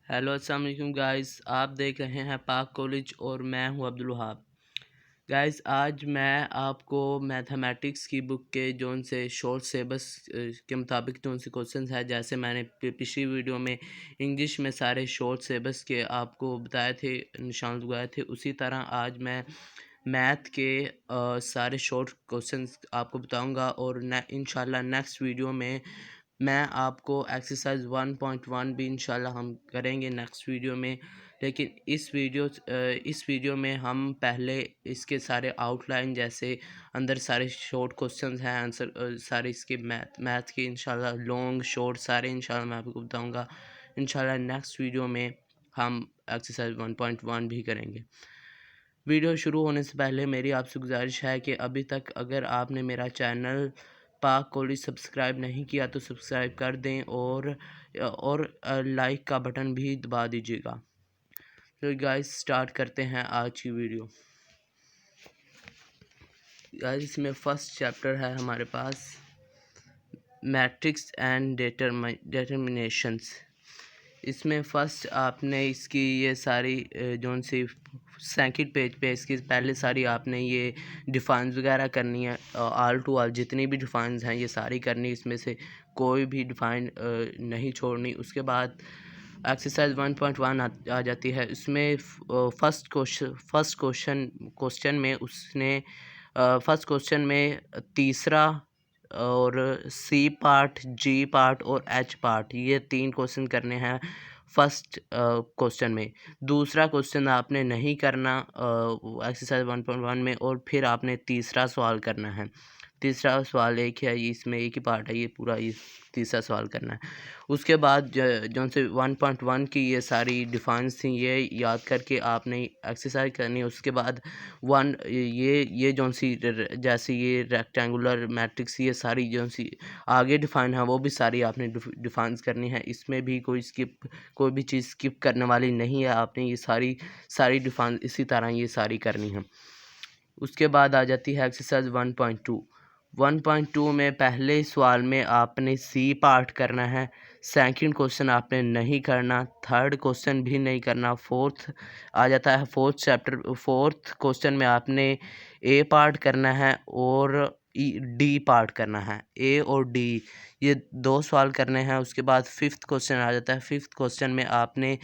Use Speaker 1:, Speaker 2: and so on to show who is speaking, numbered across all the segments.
Speaker 1: Hello अस्सलाम वालेकुम guys, आप देख रहे हैं पाक कॉलेज और मैं हूं अब्दुल वहाब। गाइस आज मैं आपको मैथमेटिक्स की बुक के जोन से शॉर्ट सिलेबस के मुताबिक जोन से क्वेश्चंस है, जैसे मैंने पिछली वीडियो में इंग्लिश में सारे शॉर्ट सिलेबस के आपको बताए थे, निशान लगाए थे, उसी तरह आज मैं मैथ के सारे शॉर्ट क्वेश्चंस आपको बताऊंगा। और इंशाल्लाह नेक्स्ट वीडियो में मैं आपको एक्सरसाइज 1.1 भी इंशाल्लाह हम करेंगे नेक्स्ट वीडियो में। लेकिन इस वीडियो में हम पहले इसके सारे आउटलाइन, जैसे अंदर सारे शॉर्ट क्वेश्चंस हैं, आंसर सारे इसके मैथ के इंशाल्लाह लॉन्ग शॉर्ट सारे इंशाल्लाह मैं आपको बताऊंगा। इंशाल्लाह नेक्स्ट वीडियो में हम एक्सरसाइज 1.1 भी करेंगे। वीडियो शुरू होने से पहले मेरी आपसे गुजारिश है कि अभी तक अगर आपने मेरा चैनल पाक कॉलेज सब्सक्राइब नहीं किया तो सब्सक्राइब कर दें और लाइक का बटन भी दबा दीजिएगा। तो गाइस स्टार्ट करते हैं आज की वीडियो। गाइस इसमें फर्स्ट चैप्टर है हमारे पास मैट्रिक्स एंड डिटर्मिनेशंस। इसमें फ़र्स्ट आपने इसकी ये सारी जोन सी सेकंड पेज पे इसकी पहले सारी आपने ये डिफाइंस वगैरह करनी है, आल टू आल जितनी भी डिफाइंस हैं ये सारी करनी, इसमें से कोई भी डिफाइन नहीं छोड़नी। उसके बाद एक्सरसाइज 1.1 आ जाती है। इसमें फर्स्ट क्वेश्चन में उसने फर्स्ट क्वेश्चन में तीसरा और सी पार्ट, जी पार्ट और एच पार्ट, ये 3 क्वेश्चन करने हैं फर्स्ट क्वेश्चन में। दूसरा क्वेश्चन आपने नहीं करना एक्सरसाइज 1.1 में, और फिर आपने तीसरा सवाल करना है। तीसरा सवाल एक है, इसमें एक ही पार्ट है, ये पूरा ये तीसरा सवाल करना है। उसके बाद जो से 1.1 की ये सारी डिफाइंस थी ये याद करके आपने एक्सरसाइज करनी है। उसके बाद ये जौन सी जैसे ये रेक्टेंगुलर मैट्रिक्स, ये सारी जौन सी आगे डिफाइन है वो भी सारी आपने डिफाइंस करनी है। इसमें भी कोई भी चीज़ स्किप करने वाली नहीं है, आपने ये सारी डिफाइंस इसी तरह ये सारी करनी है। उसके बाद आ जाती है एक्सरसाइज 1.2। 1.2 में पहले सवाल में आपने सी पार्ट करना है, सेकंड क्वेश्चन आपने नहीं करना, थर्ड क्वेश्चन भी नहीं करना। फोर्थ आ जाता है फोर्थ क्वेश्चन में आपने ए पार्ट करना है और डी पार्ट करना है। ए और डी ये 2 सवाल करने हैं। उसके बाद फिफ्थ क्वेश्चन आ जाता है। फिफ्थ क्वेश्चन में आपने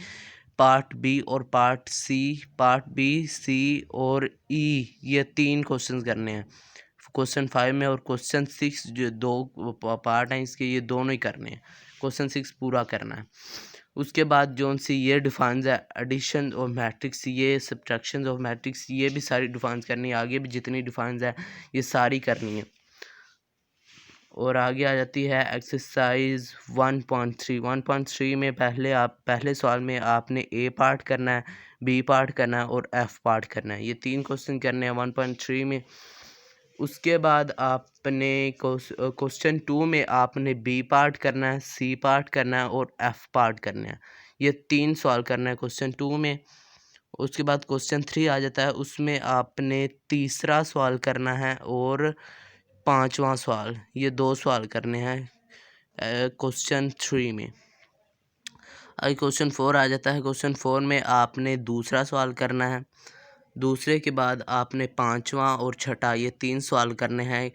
Speaker 1: पार्ट बी और पार्ट सी, पार्ट बी, सी और ई, ये 3 क्वेश्चन करने हैं क्वेश्चन 5 में। और क्वेश्चन 6 जो 2 पार्ट हैं इसके, ये दोनों ही करने हैं, क्वेश्चन 6 पूरा करना है। उसके बाद जोन सी ये डिफाइंस है एडिशन ऑफ मैट्रिक्स, ये सब्ट्रैक्शन ऑफ मैट्रिक्स, ये भी सारी डिफाइंस करनी है। आगे भी जितनी डिफाइंस है ये सारी करनी है। और आगे आ जाती है एक्सरसाइज 1.3। 1.3 में पहले सवाल में आपने ए पार्ट करना है, बी पार्ट करना है और एफ पार्ट करना है। ये 3 क्वेश्चन करने हैं 1.3 में। उसके बाद आपने क्वेश्चन 2 में आपने बी पार्ट करना है, सी पार्ट करना है और एफ पार्ट करना है। ये 3 सवाल करना है क्वेश्चन 2 में। उसके बाद क्वेश्चन 3 आ जाता है, उसमें आपने तीसरा सवाल करना है और 5वां सवाल, ये 2 सवाल करने हैं क्वेश्चन 3 में। अभी क्वेश्चन 4 आ जाता है। क्वेश्चन 4 में आपने दूसरा सवाल करना है, दूसरे के बाद आपने 5वां और छठा, ये 3 सवाल करने हैं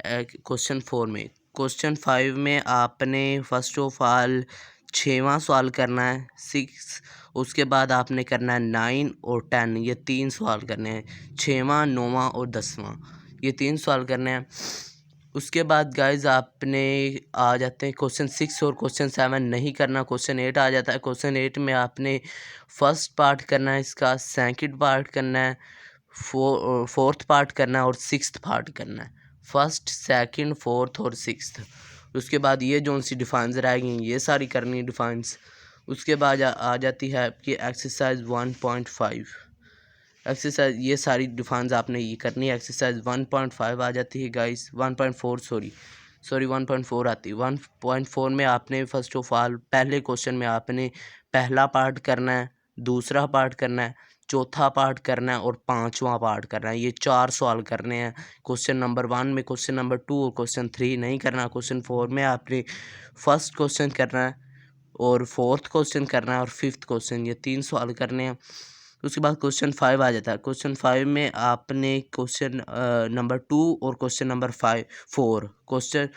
Speaker 1: क्वेश्चन 4 में। क्वेश्चन 5 में आपने फर्स्ट ऑफ ऑल 6वां सवाल करना है, 6। उसके बाद आपने करना है 9 और 10, ये 3 सवाल करने हैं, 6वां, 9वां और 10वां, ये 3 सवाल करने हैं। उसके बाद गाइज आपने आ जाते हैं क्वेश्चन 6 और क्वेश्चन 7 नहीं करना, क्वेश्चन 8 आ जाता है। क्वेश्चन 8 में आपने फर्स्ट पार्ट करना है इसका, सेकंड पार्ट करना है, फोर्थ पार्ट करना है और सिक्स्थ पार्ट करना है। फर्स्ट, सेकंड, फोर्थ और सिक्स्थ। उसके बाद ये जो सी डिफाइंस रहेंगी ये सारी करनी डिफाइंस। उसके बाद आ जाती है आपकी एक्सरसाइज 1.5। एक्सरसाइज ये सारी डिफाइंस आपने ये करनी है। एक्सरसाइज 1.5 आ जाती है गाइस, 1.4 सॉरी 1.4 आती है। 1.4 में आपने फर्स्ट ऑफ ऑल पहले क्वेश्चन में आपने पहला पार्ट करना है, दूसरा पार्ट करना है, चौथा पार्ट करना है और 5वां पार्ट करना है। ये 4 सवाल करने हैं क्वेश्चन नंबर 1 में। क्वेश्चन नंबर 2 और क्वेश्चन 3 नहीं करना। क्वेश्चन 4 में आपने फर्स्ट क्वेश्चन करना है और फोर्थ क्वेश्चन करना है और फिफ्थ क्वेश्चन, ये 3 सवाल करने हैं। उसके बाद क्वेश्चन 5 आ जाता है। क्वेश्चन 5 में आपने क्वेश्चन नंबर 2 और क्वेश्चन नंबर 4 क्वेश्चन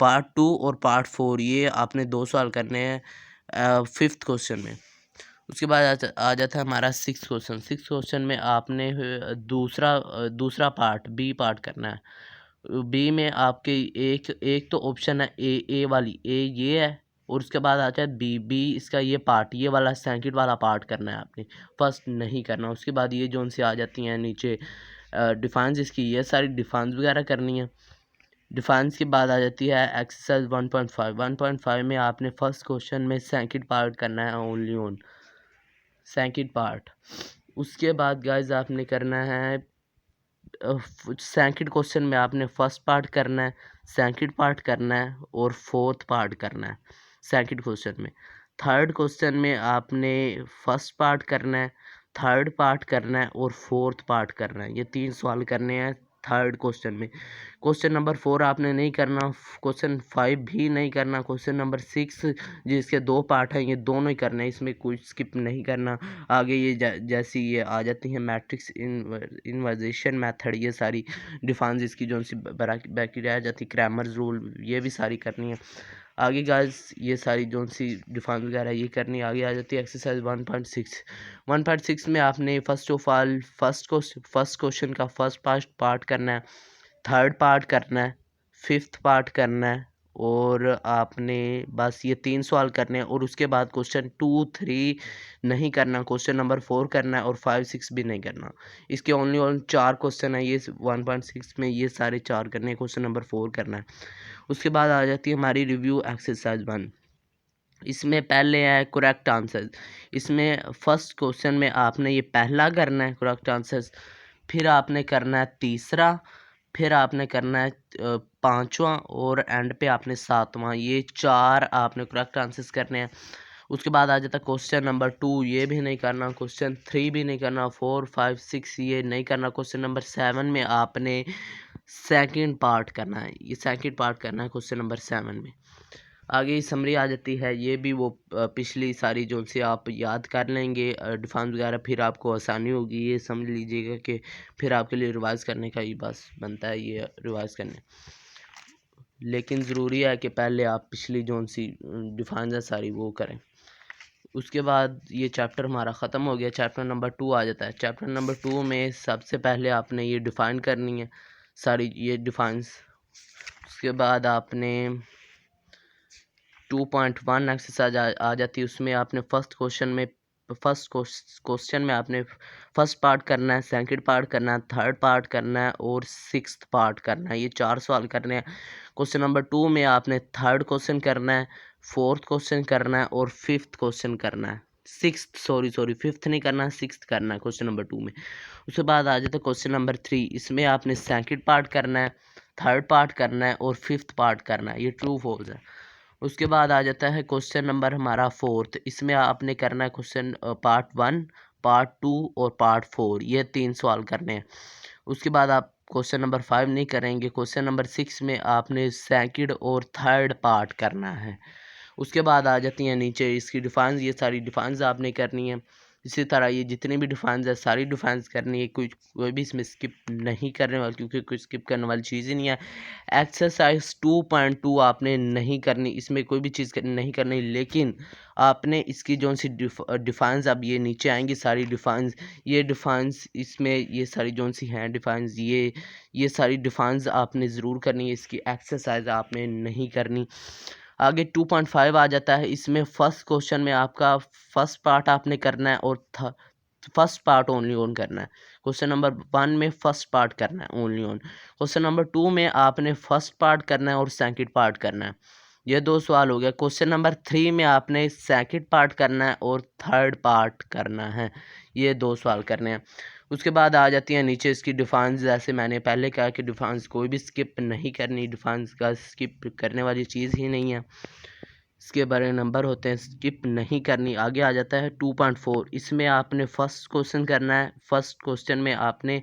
Speaker 1: पार्ट 2 और पार्ट 4 ये आपने 2 सवाल करने हैं फिफ्थ क्वेश्चन में। उसके बाद आ जाता है हमारा सिक्स क्वेश्चन। सिक्स क्वेश्चन में आपने दूसरा पार्ट बी पार्ट करना है। बी में आपके एक तो ऑप्शन है ए वाली ए ये है, और उसके बाद आता है बी इसका ये पार्ट, ये वाला सेकंड वाला पार्ट करना है आपने, फर्स्ट नहीं करना। उसके बाद ये जोन से आ जाती हैं नीचे डिफाइंस, इसकी ये सारी डिफाइंस वगैरह करनी है। डिफाइंस के बाद आ जाती है एक्सरसाइज 1.5। 1.5 में आपने फर्स्ट क्वेश्चन में सेकंड पार्ट करना है, ओनली ऑन सेकंड पार्ट। उसके बाद गाइज आपने करना है सेकंड क्वेश्चन में आपने फर्स्ट पार्ट करना है, सेकंड पार्ट करना है और फोर्थ पार्ट करना है सेकंड क्वेश्चन में। थर्ड क्वेश्चन में आपने फर्स्ट पार्ट करना है, थर्ड पार्ट करना है और फोर्थ पार्ट करना है। ये 3 सवाल करने हैं थर्ड क्वेश्चन में। क्वेश्चन नंबर 4 आपने नहीं करना, क्वेश्चन 5 भी नहीं करना, क्वेश्चन नंबर 6 जिसके 2 पार्ट हैं ये दोनों ही करने हैं, इसमें कोई स्किप नहीं करना। आगे ये जैसी ये आ जाती है मैट्रिक्स इन्वर्जेशन मेथड, ये सारी डिफाइंस इसकी जो सी बाकी रह जाती, क्रैमर्स रूल, ये भी सारी करनी है। आगे गाइस ये सारी जो सी डिफाइन वगैरह ये करनी। आगे आ जाती है एक्सरसाइज 1.6। 1.6 में आपने first of all first question का फर्स्ट पार्ट करना है, थर्ड पार्ट करना है, फिफ्थ पार्ट करना है, और आपने बस ये 3 सवाल करने हैं। और उसके बाद क्वेश्चन 2, 3 नहीं करना, क्वेश्चन नंबर 4 करना है और 5, 6 भी नहीं करना। इसके ओनली 4 क्वेश्चन है ये 1.6 में, ये सारे 4 करने हैं, क्वेश्चन नंबर 4 करना है। उसके बाद आ जाती है हमारी रिव्यू एक्सरसाइज 1। इसमें पहले है करेक्ट आंसर। इसमें फर्स्ट क्वेश्चन में आपने ये पहला करना है करेक्ट आंसर, फिर आपने करना है तीसरा, फिर आपने करना है पांचवा, और एंड पे आपने सातवां। ये 4 आपने करेक्ट आंसर्स करने हैं। उसके बाद आ जाता है क्वेश्चन नंबर 2, ये भी नहीं करना, क्वेश्चन 3 भी नहीं करना, 4, 5, 6 ये नहीं करना। क्वेश्चन नंबर 7 में आपने सेकंड पार्ट करना है, ये सेकंड पार्ट करना है क्वेश्चन नंबर 7 में। आगे समरी आ जाती है, ये भी वो पिछली सारी जो से आप याद कर लेंगे डिफाइंस वगैरह, फिर आपको आसानी होगी। ये समझ लीजिएगा कि फिर आपके लिए रिवाइज़ करने का ही बस बनता है ये रिवाइज़ करने, लेकिन ज़रूरी है कि पहले आप पिछली जो सी डिफाइंस है सारी वो करें। उसके बाद ये चैप्टर हमारा ख़त्म हो गया। चैप्टर नंबर 2 आ जाता है। चैप्टर नंबर 2 में सबसे पहले आपने ये डिफ़ाइन करनी है सारी ये डिफाइंस। उसके बाद आपने 2.1 एक्सरसाइज आ जाती है। उसमें आपने फर्स्ट क्वेश्चन में आपने फर्स्ट पार्ट करना है, सेकंड पार्ट करना है, थर्ड पार्ट करना है और सिक्स्थ पार्ट करना है। ये 4 सवाल करने हैं। क्वेश्चन नंबर 2 में आपने थर्ड क्वेश्चन करना है, फोर्थ क्वेश्चन करना है और फिफ्थ क्वेश्चन करना है। फिफ्थ नहीं करना, सिक्स्थ करना है क्वेश्चन नंबर 2 में। उसके बाद आ जाता है क्वेश्चन नंबर 3। इसमें आपने सेकंड पार्ट करना है, थर्ड पार्ट करना है और फिफ्थ पार्ट करना है। ये ट्रू फॉल्स है। उसके बाद आ जाता है क्वेश्चन नंबर हमारा 4। इसमें आपने करना है क्वेश्चन पार्ट 1, पार्ट 2 और पार्ट 4, ये 3 सवाल करने हैं। उसके बाद आप क्वेश्चन नंबर 5 नहीं करेंगे। क्वेश्चन नंबर 6 में आपने सेकंड और थर्ड पार्ट करना है। उसके बाद आ जाती हैं नीचे इसकी डिफाइंस, ये सारी डिफाइंस आपने करनी है। इसी तरह ये जितनी भी डिफाइंस है सारी डिफाइंस करनी है, कोई भी इसमें स्किप नहीं करने वाली, क्योंकि कोई स्किप करने वाली चीज़ ही नहीं है। एक्सरसाइज 2.2 आपने नहीं करनी, इसमें कोई भी चीज़ नहीं करनी, लेकिन आपने इसकी जो सी डिफाइंस अब ये नीचे आएंगी सारी डिफाइंस, ये डिफाइंस इसमें ये सारी जो सी हैं डिफाइंस, ये सारी डिफाइंस आपने ज़रूर करनी है, इसकी एक्सरसाइज आपने नहीं करनी। आगे 2.5 आ जाता है। इसमें फर्स्ट क्वेश्चन में आपका फर्स्ट पार्ट आपने करना है और फर्स्ट पार्ट ओनली ऑन करना है। क्वेश्चन नंबर 1 में फर्स्ट पार्ट करना है ओनली ऑन। क्वेश्चन नंबर 2 में आपने फर्स्ट पार्ट करना है और सेकंड पार्ट करना है। ये 2 सवाल हो गया। क्वेश्चन नंबर 3 में आपने सेकंड पार्ट करना है और थर्ड पार्ट करना है। ये 2 सवाल करने हैं। उसके बाद आ जाती है नीचे इसकी डिफाइंस, जैसे मैंने पहले कहा कि डिफाइंस कोई भी स्किप नहीं करनी, डिफाइंस का स्किप करने वाली चीज़ ही नहीं है, इसके बारे में नंबर होते हैं, स्किप नहीं करनी। आगे आ जाता है 2.4। इसमें आपने फर्स्ट क्वेश्चन करना है, फर्स्ट क्वेश्चन में आपने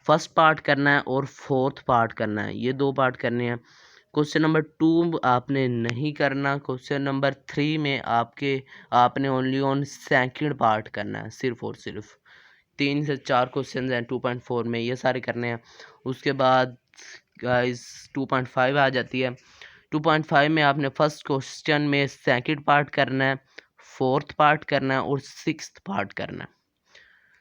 Speaker 1: फर्स्ट पार्ट करना है और फोर्थ पार्ट करना है, ये 2 पार्ट करने हैं। क्वेश्चन नंबर 2 आपने नहीं करना। क्वेश्चन नंबर 3 में आपने ओनली ऑन सेकंड पार्ट करना है, सिर्फ और सिर्फ 3 से 4 क्वेश्चन हैं 2.4 में, ये सारे करने हैं। उसके बाद गाइस 2.5 आ जाती है। 2.5 में आपने फर्स्ट क्वेश्चन में सेकंड पार्ट करना है, फोर्थ पार्ट करना है और सिक्स्थ पार्ट करना है।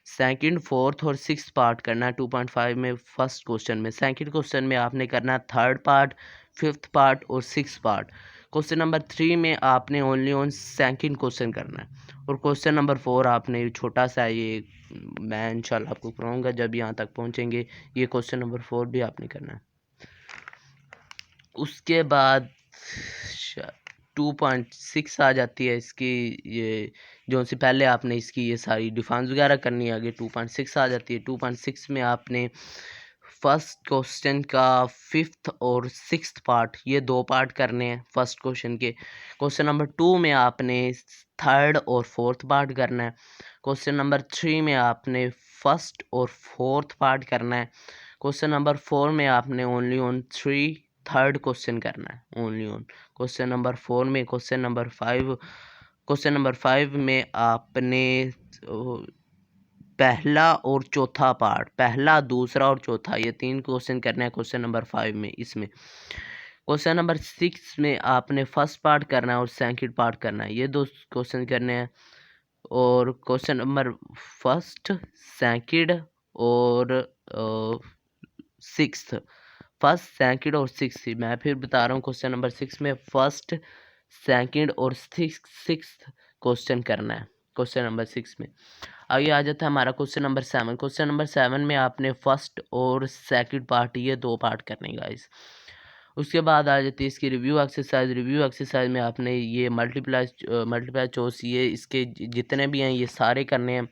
Speaker 1: सेकंड, फोर्थ और सिक्स्थ पार्ट करना है 2.5 में फर्स्ट क्वेश्चन में। सेकंड क्वेश्चन में आपने करना है थर्ड पार्ट, फिफ्थ पार्ट और सिक्स्थ पार्ट। क्वेश्चन नंबर 3 में आपने ओनली ऑन सेकंड क्वेश्चन करना है। और क्वेश्चन नंबर 4 आपने छोटा सा ये मैं इंशाल्लाह आपको कराऊंगा जब यहाँ तक पहुँचेंगे। ये क्वेश्चन नंबर 4 भी आपने करना है। उसके बाद 2.6 आ जाती है इसकी, ये जो से पहले आपने इसकी ये सारी डिफाइंस वगैरह करनी है। आगे 2.6 आ जाती है। 2.6 में आपने फर्स्ट क्वेश्चन का फिफ्थ और सिक्स्थ पार्ट, ये 2 पार्ट करने हैं फर्स्ट क्वेश्चन के। क्वेश्चन नंबर 2 में आपने थर्ड और फोर्थ पार्ट करना है। क्वेश्चन नंबर 3 में आपने फर्स्ट और फोर्थ पार्ट करना है। क्वेश्चन नंबर 4 में आपने ओनली ऑन 3 थर्ड क्वेश्चन करना है, ओनली ऑन क्वेश्चन नंबर 4 में। क्वेश्चन नंबर 5 में आपने पहला और चौथा पार्ट, पहला, दूसरा और चौथा, ये 3 क्वेश्चन करने हैं क्वेश्चन नंबर 5 में। इसमें क्वेश्चन नंबर 6 में आपने फर्स्ट पार्ट करना है और सेकंड पार्ट करना है, ये 2 क्वेश्चन करने हैं। और क्वेश्चन नंबर फर्स्ट, सेकंड और सिक्स्थ, फर्स्ट, सेकंड और सिक्स्थ, मैं फिर बता रहा हूँ। क्वेश्चन नंबर 6 में फर्स्ट, सेकंड और सिक्स्थ क्वेश्चन करना है क्वेश्चन नंबर 6 में। आगे आ जाता है हमारा क्वेश्चन नंबर 7। क्वेश्चन नंबर 7 में आपने फर्स्ट और सेकंड पार्ट, ये 2 पार्ट करने गाइस। उसके बाद आ जाती है इसकी रिव्यू एक्सरसाइज। रिव्यू एक्सरसाइज में आपने ये मल्टीप्लाई चॉइस, ये इसके जितने भी हैं ये सारे करने हैं।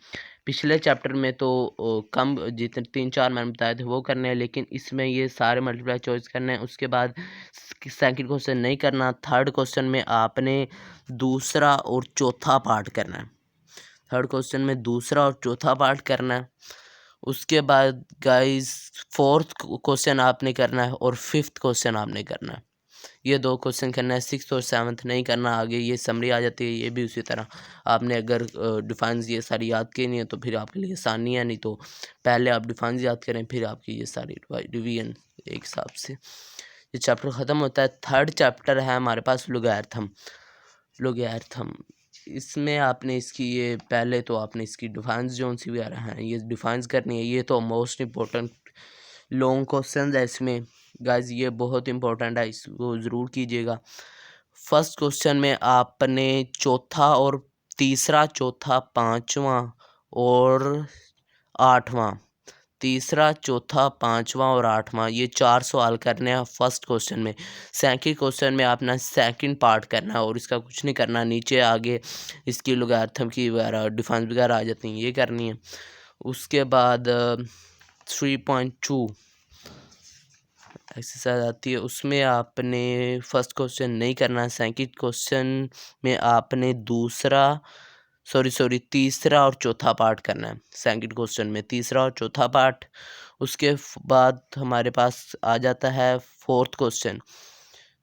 Speaker 1: पिछले चैप्टर में तो कम, जितने 3-4 मैंने बताए थे वो करने हैं, लेकिन इसमें ये सारे मल्टीप्लाई चॉइस करने हैं। उसके बाद सेकंड क्वेश्चन नहीं करना। थर्ड क्वेश्चन में आपने दूसरा और चौथा पार्ट करना है। थर्ड क्वेश्चन में दूसरा और चौथा पार्ट करना है। उसके बाद गाइस फोर्थ क्वेश्चन आपने करना है और फिफ्थ क्वेश्चन आपने करना है, ये 2 क्वेश्चन करना है। सिक्स्थ और सेवन्थ नहीं करना। आगे ये समरी आ जाती है, ये भी उसी तरह आपने अगर डिफाइंस ये सारी याद करनी है तो फिर आपके लिए आसानी है, नहीं तो पहले आप डिफाइंस याद करें फिर आपकी ये सारी डिवीजन एक हिसाब से ये चैप्टर ख़त्म होता है। थर्ड चैप्टर है हमारे पास लॉगरिथम। इसमें आपने इसकी ये पहले तो आपने इसकी डिफाइंस जो सी वगैरह हैं ये डिफाइंस करनी है। ये तो मोस्ट इम्पोर्टेंट लॉन्ग क्वेश्चन है इसमें गाइस, ये बहुत इंपॉर्टेंट है, इसको ज़रूर कीजिएगा। फर्स्ट क्वेश्चन में आपने चौथा और तीसरा, चौथा, पांचवा और आठवां, तीसरा, चौथा, पांचवा और आठवां, ये 4 सवाल करने हैं फर्स्ट क्वेश्चन में। सेकंड क्वेश्चन में अपना सेकंड पार्ट करना है और इसका कुछ नहीं करना। नीचे आगे इसकी लॉगरिथम की वगैरह डिफाइंस वगैरह आ जाती हैं, ये करनी है। उसके बाद 3.2 एक्सरसाइज आती है, उसमें आपने फर्स्ट क्वेश्चन नहीं करना। सेकंड क्वेश्चन में आपने तीसरा और चौथा पार्ट करना है। सेकंड क्वेश्चन में तीसरा और चौथा पार्ट। उसके बाद हमारे पास आ जाता है फोर्थ क्वेश्चन।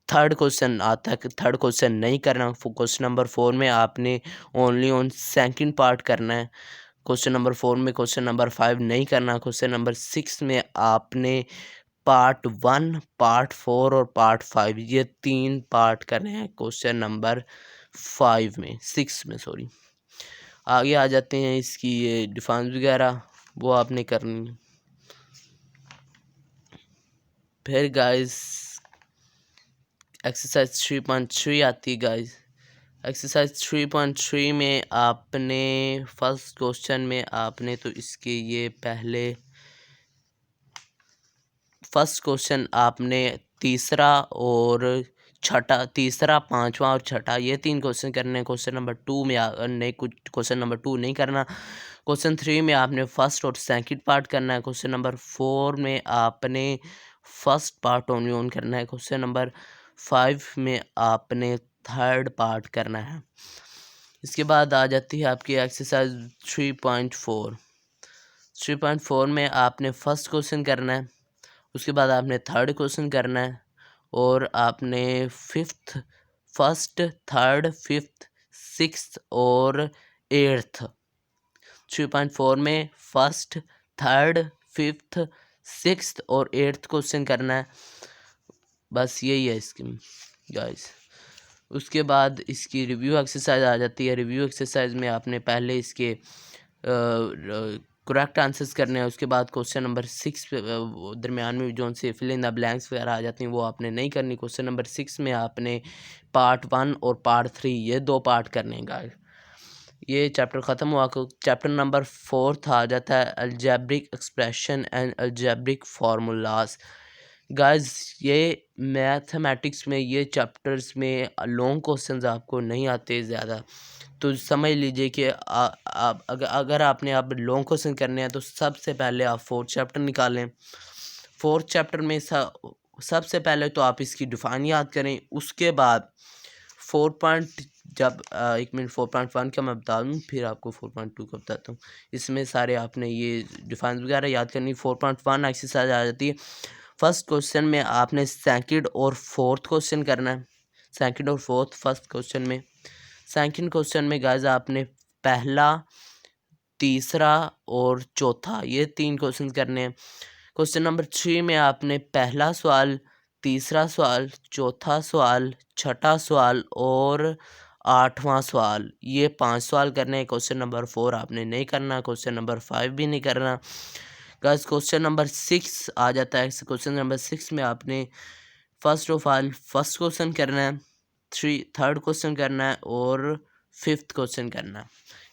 Speaker 1: थर्ड क्वेश्चन आता है, थर्ड क्वेश्चन नहीं करना। क्वेश्चन नंबर 4 में आपने ओनली ऑन सेकंड पार्ट करना है। क्वेश्चन नंबर 4 में क्वेश्चन नंबर 5 नहीं करना। क्वेश्चन नंबर 6 में आपने पार्ट 1, पार्ट 4 और पार्ट 5, ये 3 पार्ट करने हैं क्वेश्चन नंबर 5 में, 6 में सॉरी। आगे आ जाते हैं इसकी ये डिफाइंस वगैरह, वो आपने करनी है। फिर गाइस एक्सरसाइज 3.3 आती है गाइस। एक्सरसाइज 3.3 में आपने फर्स्ट क्वेश्चन में आपने तो इसके ये पहले फर्स्ट क्वेश्चन आपने तीसरा और छठा, तीसरा, पांचवा और छठा, ये 3 क्वेश्चन करने हैं। क्वेश्चन नंबर 2 में नहीं, कुछ क्वेश्चन नंबर 2 नहीं करना। क्वेश्चन 3 में आपने फर्स्ट और सेकंड पार्ट करना है। क्वेश्चन नंबर 4 में आपने फर्स्ट पार्ट ओनली ऑन करना है। क्वेश्चन नंबर 5 में आपने थर्ड पार्ट करना है। इसके बाद आ जाती है आपकी एक्सरसाइज 3.4। 3.4 में आपने फर्स्ट क्वेश्चन करना है। उसके बाद आपने थर्ड क्वेश्चन करना है और आपने फर्स्ट, थर्ड, फिफ्थ, सिक्स्थ और एट्थ 3.4 में फर्स्ट, थर्ड, फिफ्थ, सिक्स्थ और एट्थ क्वेश्चन करना है। बस यही है इसकी गाइस। उसके बाद इसकी रिव्यू एक्सरसाइज आ जाती है। रिव्यू एक्सरसाइज में आपने पहले इसके करेक्ट आंसर्स करने हैं। उसके बाद क्वेश्चन नंबर 6 दरमियान में जो से फिल इन द ब्लैंक्स वगैरह आ जाती हैं वो आपने नहीं करनी। क्वेश्चन नंबर 6 में आपने पार्ट 1 और पार्ट 3 ये 2 पार्ट करने हैं गाइस। ये चैप्टर ख़त्म हुआ। चैप्टर नंबर 4 आ जाता है algebraic expression and algebraic formulas. Guys ये मैथमेटिक्स में ये चैप्टर्स में लॉन्ग क्वेश्चंस आपको नहीं आते ज़्यादा, तो समझ लीजिए कि आप अगर आपने अब लॉन्ग क्वेश्चन करने हैं तो सबसे पहले आप 4th चैप्टर निकालें। 4th चैप्टर में सबसे पहले तो आप इसकी डिफाइन याद करें। उसके बाद 4.1 का मैं बता दूँ, फिर आपको 4.2 का बताता हूँ। इसमें सारे आपने ये डिफाइन वगैरह याद करनी। 4.1 एक्सरसाइज आ जाती है। फर्स्ट क्वेश्चन में आपने सेकंड और फोर्थ क्वेश्चन करना है। सेकंड और फोर्थ फर्स्ट क्वेश्चन में। सेकंड क्वेश्चन में गाइस आपने पहला, तीसरा और चौथा ये 3 क्वेश्चन करने हैं। क्वेश्चन नंबर 3 में आपने पहला सवाल, तीसरा सवाल, चौथा सवाल, छठा सवाल और 8वां सवाल ये 5 सवाल करने हैं। क्वेश्चन नंबर 4 आपने नहीं करना। क्वेश्चन नंबर 5 भी नहीं करना। गाइस क्वेश्चन नंबर 6 आ जाता है। क्वेश्चन नंबर 6 में आपने first of all first question करना है, थर्ड क्वेश्चन करना है और 5th क्वेश्चन करना है।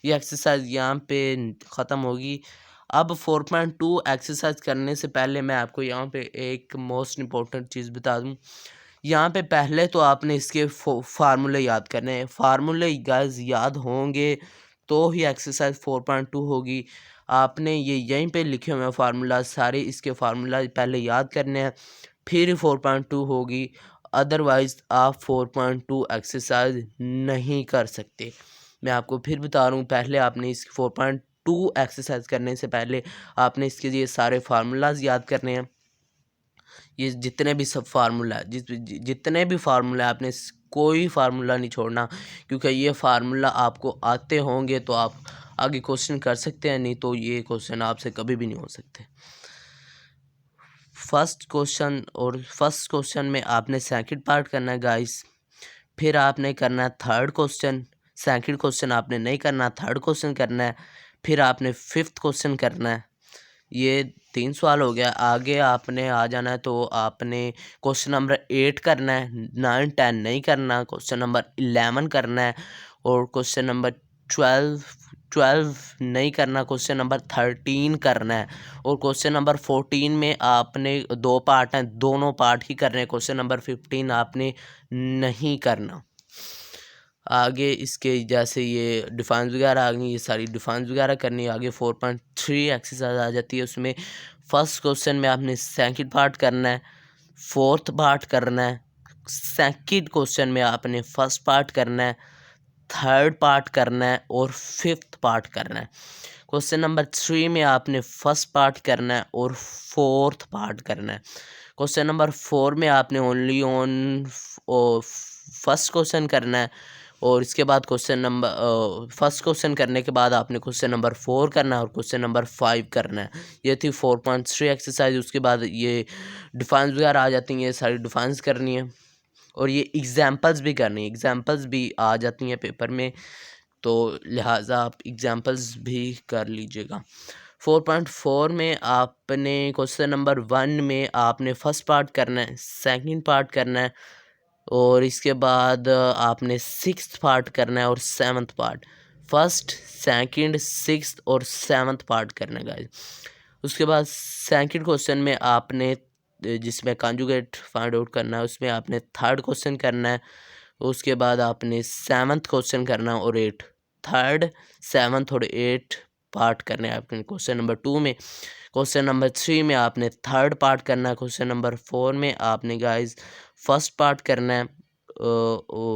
Speaker 1: ये एक्सरसाइज यहाँ पे ख़त्म होगी। अब 4.2 एक्सरसाइज करने से पहले मैं आपको यहाँ पे एक मोस्ट इम्पोर्टेंट चीज़ बता दूँ। यहाँ पे पहले तो आपने इसके फार्मूले याद करने हैं। फार्मूले गाइस याद होंगे तो ही एक्सरसाइज 4.2 होगी। आपने ये यहीं पे लिखे हुए हैं फार्मूला सारे, इसके फार्मूला पहले याद करने हैं फिर 4.2 होगी। अदरवाइज़ आप 4.2 एक्सरसाइज नहीं कर सकते। मैं आपको फिर बता रहा हूँ, पहले आपने इस 4.2 एक्सरसाइज करने से पहले आपने इसके लिए सारे फार्मूलाज याद करने हैं। ये जितने भी सब फार्मूला जितने भी फार्मूला आपने कोई फार्मूला नहीं छोड़ना, क्योंकि ये फार्मूला आपको आते होंगे तो आप आगे क्वेश्चन कर सकते हैं, नहीं तो ये क्वेश्चन आपसे कभी भी नहीं हो सकते। फर्स्ट क्वेश्चन में आपने सेकंड पार्ट करना है गाइस। फिर आपने करना है थर्ड क्वेश्चन। सेकंड क्वेश्चन आपने नहीं करना, थर्ड क्वेश्चन करना है। फिर आपने 5th क्वेश्चन करना है। ये 3 सवाल हो गया। आगे आपने आ जाना है तो आपने क्वेश्चन नंबर 8 करना है, 9, 10 नहीं करना। क्वेश्चन नंबर 11 करना है और क्वेश्चन नंबर 12 नहीं करना। क्वेश्चन नंबर 13 करना है और क्वेश्चन नंबर 14 में आपने 2 पार्ट हैं, दोनों पार्ट ही करने हैं। क्वेश्चन नंबर 15 आपने नहीं करना। आगे इसके जैसे ये डिफाइंस वगैरह आ गई, ये सारी डिफाइंस वगैरह करनी है। आगे 4.3 एक्सरसाइज आ जाती है। उसमें फर्स्ट क्वेश्चन में आपने सेकंड पार्ट करना है, फोर्थ पार्ट करना है। सेकंड क्वेश्चन में आपने फर्स्ट पार्ट करना है, थर्ड पार्ट करना है और 5th पार्ट करना है। क्वेश्चन नंबर 3 में आपने फर्स्ट पार्ट करना है और 4th पार्ट करना है। क्वेश्चन नंबर 4 में आपने ओनली ऑन फर्स्ट क्वेश्चन करना है और इसके बाद क्वेश्चन नंबर फर्स्ट क्वेश्चन करने के बाद आपने क्वेश्चन नंबर 4 करना है और क्वेश्चन नंबर 5 करना है। ये थी 4.3 एक्सरसाइज। उसके बाद ये डिफाइंस वगैरह आ जाती हैं, ये सारी डिफाइंस करनी है और ये एग्जांपल्स भी करनी है। एग्जांपल्स भी आ जाती हैं पेपर में, तो लिहाजा आप एग्जांपल्स भी कर लीजिएगा। 4.4 में आपने क्वेश्चन नंबर 1 में आपने फर्स्ट पार्ट करना है, सेकंड पार्ट करना है और इसके बाद आपने 6th पार्ट करना है और 7th part. First, second, 6th और 7th पार्ट करना है गाइस। उसके बाद सेकंड क्वेश्चन में आपने जिसमें कॉन्जुगेट फाइंड आउट करना है उसमें आपने थर्ड क्वेश्चन करना है। उसके बाद आपने 7th क्वेश्चन करना है और 8 थर्ड, 7th और 8 पार्ट करने हैं आपने क्वेश्चन नंबर 2 में। क्वेश्चन नंबर 3 में आपने थर्ड पार्ट करना है। क्वेश्चन नंबर 4 में आपने गाइस फर्स्ट पार्ट करना है,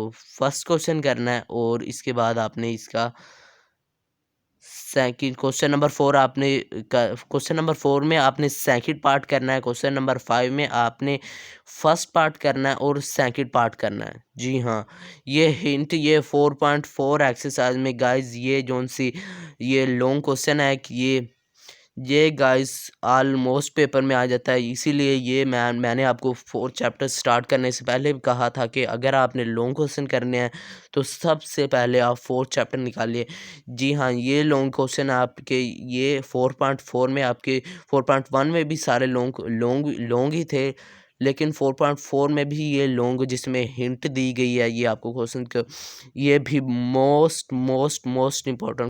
Speaker 1: फर्स्ट क्वेश्चन करना है और इसके बाद आपने इसका सेकंड क्वेश्चन नंबर 4 आपने क्वेश्चन नंबर 4 में आपने सेकंड पार्ट करना है, क्वेश्चन नंबर 5 में आपने फर्स्ट पार्ट करना है और सेकंड पार्ट करना है। जी हाँ, ये हिंट ये 4.4 एक्सरसाइज में गाइस ये जोन सी ये लॉन्ग क्वेश्चन है कि ये गाइस ऑलमोस्ट पेपर में आ जाता है, इसीलिए ये मैंने आपको 4 चैप्टर स्टार्ट करने से पहले भी कहा था कि अगर आपने लॉन्ग क्वेश्चन करने हैं तो सबसे पहले आप 4 चैप्टर निकालिए। जी हाँ, ये लॉन्ग क्वेश्चन आपके ये 4.4 में आपके 4.1 में भी सारे लॉन्ग ही थे, लेकिन 4.4 में भी ये लॉन्ग जिसमें हिंट दी गई है ये आपको क्वेश्चन को, ये भी मोस्ट इम्पोर्टेंट